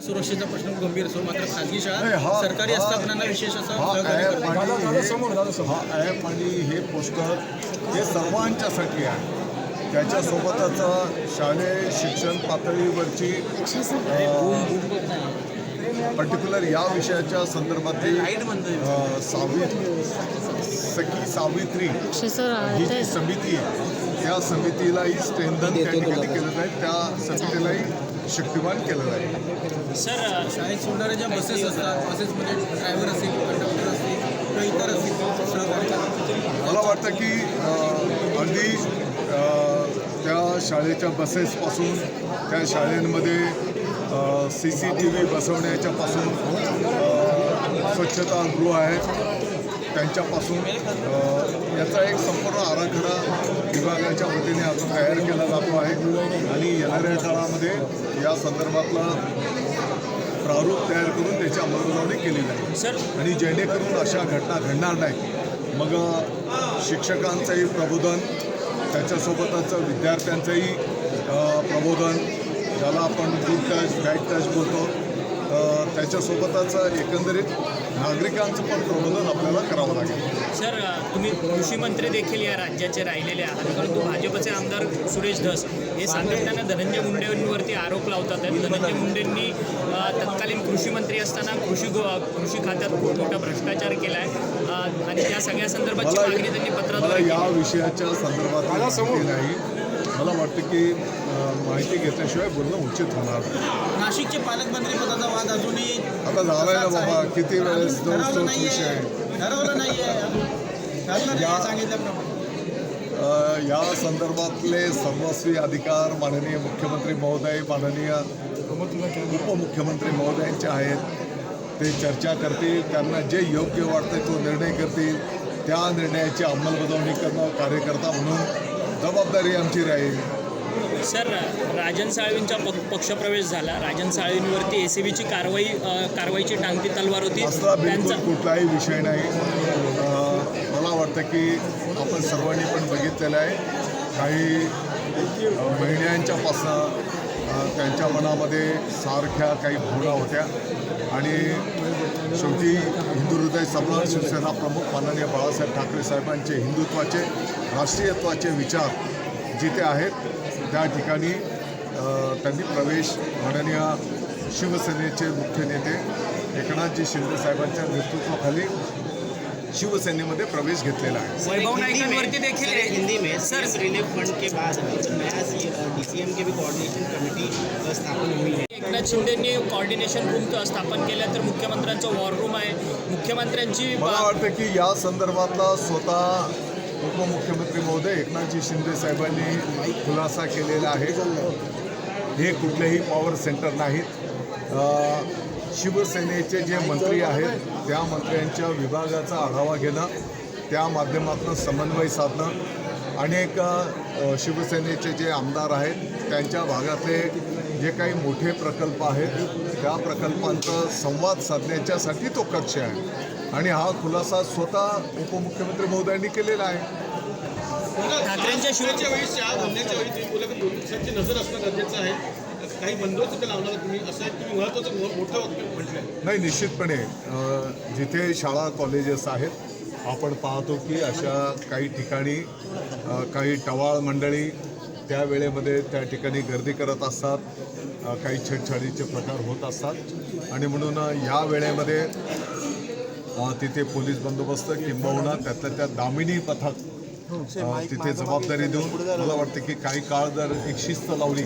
सुरक्षेचा प्रश्न गंभीर असो, मात्र खाजगी शाळा सरकारी आस्थापनांना विशेष असं सहकार्य करतात. हा ॲप आणि हे पोस्टर हे सर्वांच्यासाठी आहे. त्याच्यासोबतच शालेय शिक्षण पातळीवरची पर्टिक्युलर या विषयाच्या संदर्भातली सावित्री ही जी समिती आहे त्या समितीलाही स्ट्रेंथन त्या ठिकाणी केलं जाईल, त्या समितीलाही शक्तिमान केलं जाईल. सर, शाळेत सोडणाऱ्या ज्या बसेस असतात, बसेसमध्ये ड्रायव्हर असेल, कंडक्टर असेल किंवा इतर असेल सहकारी, मला वाटतं की अगदी त्या शाळेच्या बसेसपासून त्या शाळेंमध्ये CCTV बसवण्याच्यापासून स्वच्छतागृह आहेत त्यांच्यापासून याचा एक संपूर्ण आराखडा विभागाच्या वतीने आता तयार केला जातो आहे आणि येणाऱ्या काळामध्ये या संदर्भातला प्रारूप तयार करून त्याची अंमलबजावणी केली जाईल. सर, आणि जेणेकरून अशा घटना घडणार नाही. मग शिक्षकांचंही प्रबोधन, त्याच्यासोबतच विद्यार्थ्यांचंही प्रबोधन, ज्याला आपण गुड टच बॅड टच बोलतो, त्याच्यासोबतच एकंदरीत नागरिकांचं पण प्रबोधन आपल्याला करावं लागेल. सर, तुम्ही कृषी मंत्री देखील या राज्याचे राहिलेले आहात, परंतु भाजपचे आमदार सुरेश धस हे सातत्यानं धनंजय मुंडेंवरती आरोप लावतात. धनंजय मुंडेंनी तत्कालीन कृषी मंत्री असताना कृषी खात्यात खूप मोठा भ्रष्टाचार केला आहे आणि त्या सगळ्या संदर्भाची मागणी त्यांनी पत्राद्वारे या विषयाच्या संदर्भात माहिती नाही. मला वाटतं की माहिती घेतल्याशिवाय बोलणं उचित होणार. नाशिकचे पालकमंत्री पदाचा वाद अजूनही आता झालाय ना बाबा, किती वेळेस तोच विषय ठरवलं नाही आहे सांगितल्याप्रमाणे. या संदर्भातले सर्वस्वी अधिकार माननीय मुख्यमंत्री महोदय, माननीय उपमुख्यमंत्री महोदयांचे आहेत. ते चर्चा करतील, त्यांना जे योग्य वाटतं तो निर्णय करतील. त्या निर्णयाची अंमलबजावणी करणं कार्यकर्ता म्हणून जबाबदारी आमची राहील. सर, राजन साळवींचा पक्षप्रवेश झाला. राजन साळवींवरती ACBची कारवाईची टांगती तलवार होती. असला बिलकुल कुठलाही विषय नाही. मला वाटतं की आपण सर्वांनी पण बघितलेलं आहे, काही महिन्यांच्यापासून त्यांच्या मनामध्ये सारख्या काही भावना होत्या आणि शेवटी हिंदू हृदय सम्राट शिवसेना प्रमुख माननीय बाळासाहेब ठाकरे साहेबांचे हिंदुत्वाचे, राष्ट्रीयत्वाचे विचार जिथे आहेत त्या ठिकाणी त्यांनी प्रवेश माननीय शिवसेनेचे मुख्य नेते एकनाथजी शिंदे साहेबांच्या नेतृत्वाखाली शिवसेनेमध्ये प्रवेश घेतलेला आहे. वैभव नाईकांवरती देखील हिंदी में सिर्फ रिलीफ फंड के बाद नया DCM के भी कोऑर्डिनेशन कमेटी स्थापन हुई है. एकनाथ शिंदेंनी कोऑर्डिनेशन रूम स्थापन केलं, तर मुख्यमंत्र्यांचं वॉर रूम आहे. मुख्यमंत्र्यांची मला वाटतं की या संदर्भातला स्वतः उपमुख्यमंत्री महोदय एकनाथजी शिंदे साहेबांनी खुलासा केलेला आहे. हे कुठलेही पॉवर सेंटर नाहीत. शिवसेनेचे जे मंत्री आहेत त्या मंत्र्यांच्या विभागाचा आढावा घेणं, त्या माध्यमातून समन्वय साधणं, अनेक शिवसेनेचे जे आमदार आहेत त्यांच्या भागातले जे काही मोठे प्रकल्प आहेत त्या प्रकल्पांचा संवाद साधण्याच्यासाठी तो कक्ष आहे आणि हा खुलासा स्वतः उपमुख्यमंत्री महोदयांनी केलेला आहे. ठाकरेंच्या शिवच्या वेळी बोलण्याच्या वेळी तुम्ही बोला की 2 दिवसांची नजर असणं गरजेचं आहे. काही बंदोबस्त लावणार तुम्ही असं आहे, तुम्ही महत्त्वाचं मोठं म्हटलं आहे. नाही, निश्चितपणे जिथे शाळा कॉलेजेस आहेत आपण पाहतो की अशा काही ठिकाणी काही टवाळ मंडळी त्या वेळेमध्ये त्या ठिकाणी गर्दी करत असतात, काही छेडछाडीचे प्रकार होत असतात आणि म्हणून या वेळेमध्ये तिथे पोलीस बंदोबस्त किंबहुना त्यातल्या त्या दामिनी पथक तिथे जबाबदारी देऊन मला वाटतं की काही काळ जर एक शिस्त लावली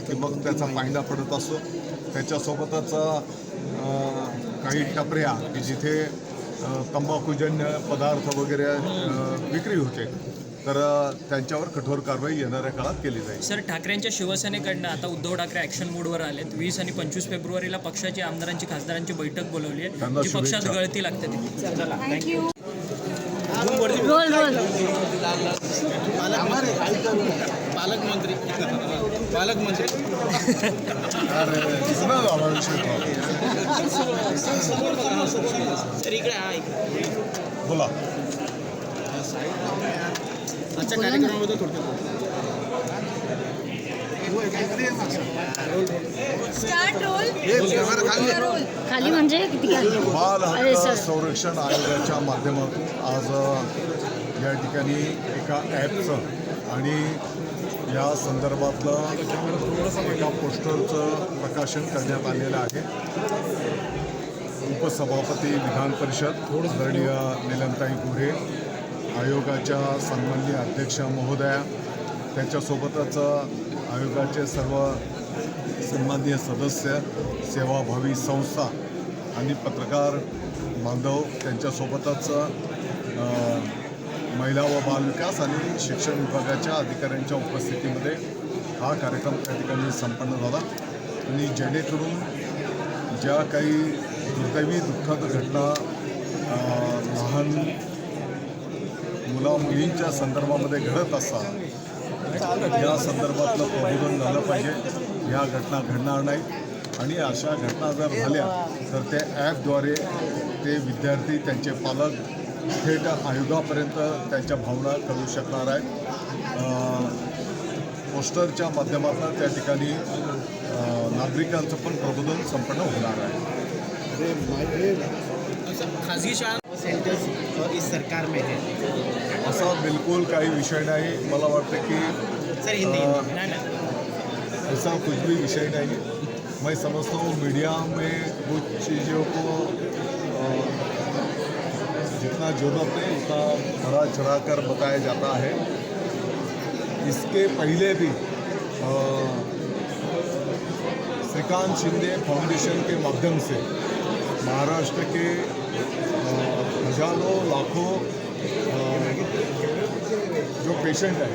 की मग त्याचा फायदा पडत असतो. त्याच्यासोबतच काही टपऱ्या की जिथे तंबाखूजन्य पदार्थ वगैरे विक्री होते तर त्यांच्यावर कठोर कारवाई येणाऱ्या काळात केली जाईल. सर, ठाकरेंच्या शिवसेनेकडनं आता उद्धव ठाकरे ॲक्शन मोडवर आलेत. 20 आणि 25 फेब्रुवारीला पक्षाची आमदारांची खासदारांची बैठक बोलवली आहे, जी पक्षात गळती लागते. पालकमंत्री बोला. आजच्या कार्यक्रमाबद्दल थोडक्यात स्टार्ट रोल खाली म्हणजे किती खाली बाल अरे हक्क सर संरक्षण आयोगाच्या माध्यमातून आज या ठिकाणी एका ॲपचं आणि या संदर्भातलं एका पोस्टरचं प्रकाशन करण्यात आलेलं आहे. उपसभापती विधान परिषद आदरणीय नीलमताई गोऱ्हे, आयोगाच्या सन्माननीय अध्यक्षा महोदया, त्याच्यासोबतच आयोगाचे सर्व सन्माननीय सदस्य, सेवाभावी संस्था आणि पत्रकार बांधव, त्यांच्यासोबतच महिला व बालविकास आणि शिक्षण विभागाच्या अधिकाऱ्यांच्या उपस्थितीमध्ये हा कार्यक्रम त्या ठिकाणी संपन्न झाला. आणि जेणेकरून ज्या काही दुर्दैवी दुःखद घटना लहान मुला-मुलींच्या संदर्भामध्ये घडत असतात, या संदर्भातलं प्रबोधन झालं पाहिजे. या घटना घडणार नाहीत आणि अशा घटना जर झाल्या तर त्या ॲपद्वारे ते विद्यार्थी, त्यांचे पालक थेट आयोगापर्यंत त्यांच्या भावना कळू शकणार आहेत. पोस्टरच्या माध्यमातून त्या ठिकाणी नागरिकांचं पण प्रबोधन संपन्न होणार आहे. खाजगी शाळा सेंटर्स इस सरकार में है असा बिल्कुल काही विषय नाही. मला वाटतं की सर हिंदी ऐसा कुछ भी विषय नहीं. मैं समझता हूँ मीडिया में कुछ चीज़ों को जितना ज़रूरत है उतना बढ़ा चढ़ा कर बताया जाता है. इसके पहले भी श्रीकांत शिंदे फाउंडेशन के माध्यम से महाराष्ट्र के हजारों लाखों जो पेशेंट हैं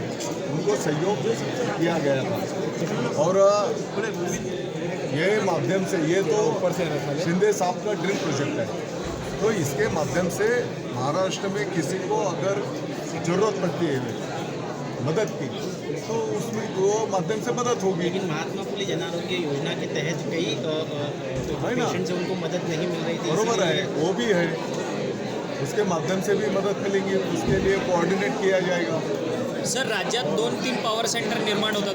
उनको सहयोग किया गया था. और ये माध्यम से, ये तो ऊपर से शिंदे साहब का ड्रीम प्रोजेक्ट है, तो इसके माध्यम से महाराष्ट्र में किसी को अगर ज़रूरत पड़ती है मदद की तो उसमें वो माध्यम से मदद होगी. लेकिन महात्मा फुले जन आरोग्य योजना के तहत कई पेशेंट्स उनको मदद नहीं मिल रही थी. बरोबर है, वो भी है, उसके माध्यम से भी मदद मिलेंगी. उसके लिए कोऑर्डिनेट किया जाएगा. सर राज्यात 2-3 पॉवर सेंटर निर्माण होतात.